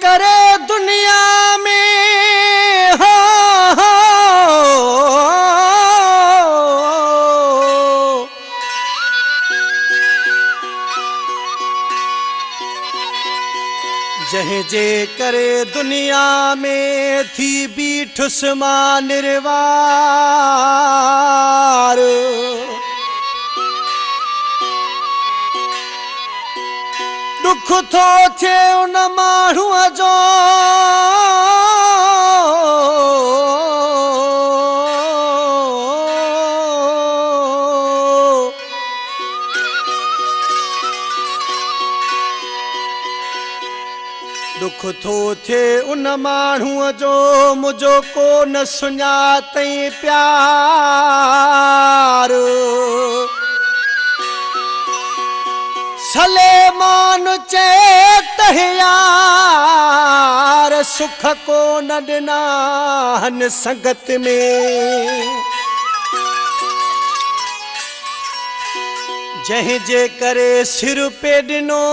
करे दुनिया में हो जहे जे करे दुनिया में थी बीठुस मां निर्वार दुख थो थे उन माण्हूअ जो दुख थो थे उन माण्हूअ जो मुझो को न सुञातई प्यार सलेमान चेत यार सुख को न ॾिना हन संगत में जंहिं जे करे सिर पे ॾिनो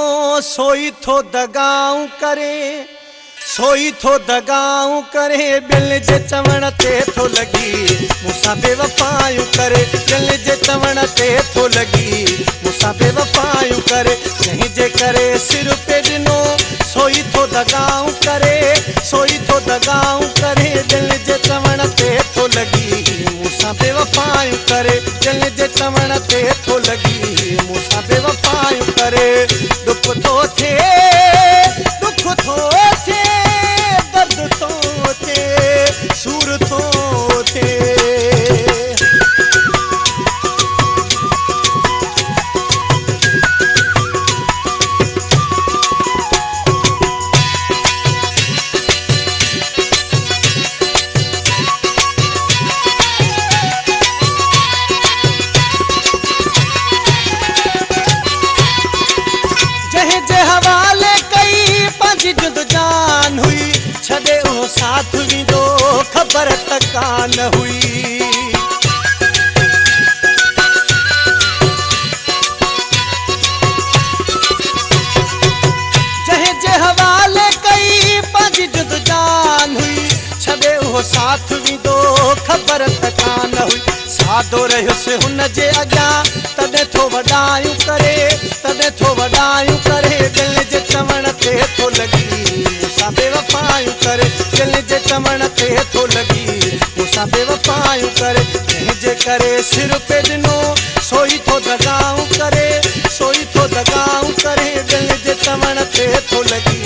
सोई थो दगाऊं करे सोई थो दगाऊं करे ॿियन जे चवण ते थो लॻी मूंसां बेवफ़ायूं करे ॿियन जे चवण ते थो लॻी मूंसां बेवफ़ायूं करे जंहिं जे करे सिर पे ॾिनो सोई थो दगाऊं करे सोई थो दगाऊं करे ॿियन जे चवण ते थो लॻी मूंसां बेवफ़ायूं करे ॿियन जे चवण ते थो लॻी मूंसां बेवफ़ायूं करे दुख थो थिए दर्द थो थिए सूर थो थिए जुद जान हुई छॾे उहो साथ वींदो ख़बर त कान हुई जंहिं जे हवाले कई पंहिंजी जुद जान हुई छॾे उहो साथ वींदो ख़बर त कान हुई सादो रहियुसि हुन जे अॻियां तॾहिं थो वॾायूं करे दिल जे चवण ते थो लॻी मूंसां बेवफ़ायूं करे दिल जे चवण ते थो लॻी मूंसां बेवफ़ायूं करे जंहिं जे करे सिर पे ॾिनो सोई थो दगाऊं करे दिल जे चवण ते थो लॻी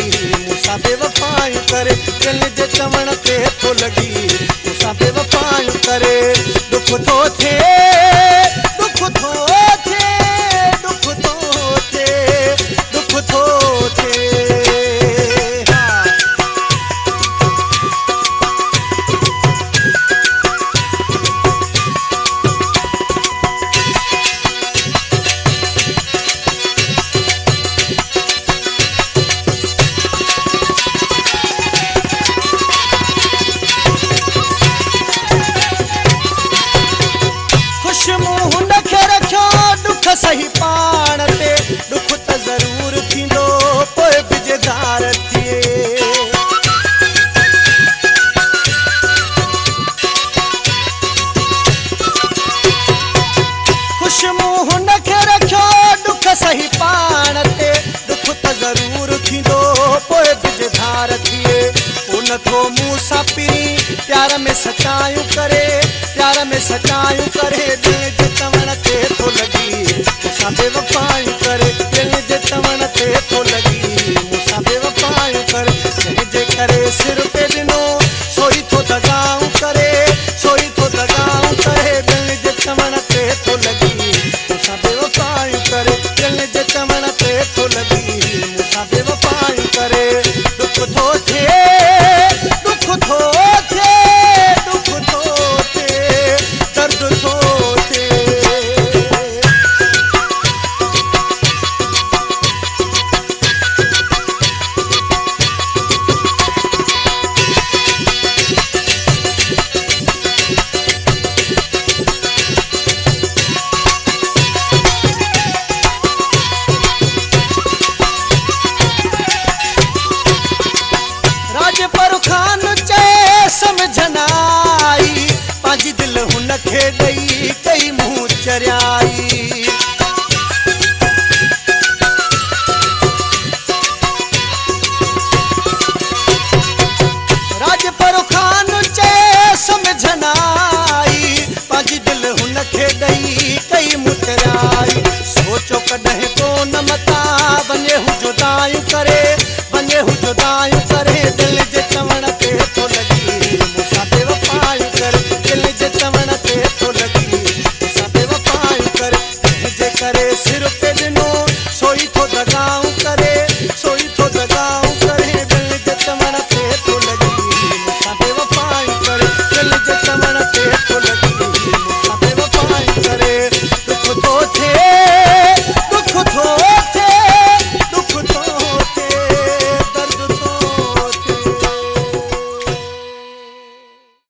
मूंसां बेवफ़ायूं करे दिल जे चवण ते थो लॻी मूंसां बेवफ़ायूं करे दुख थो थिए सही पाण ते दुख त ज़रूर थींदो पोइ बि जे धार थिए ख़ुशि मुंहुं हुन खे रखियो दुख सही पाण ते दुख त ज़रूर थींदो पोइ बि जे धार थिए उन थो मूं सां पिरी प्यार में सचायूं करे दिल जे चवण ते थो लॻी मूंसां बेवफ़ा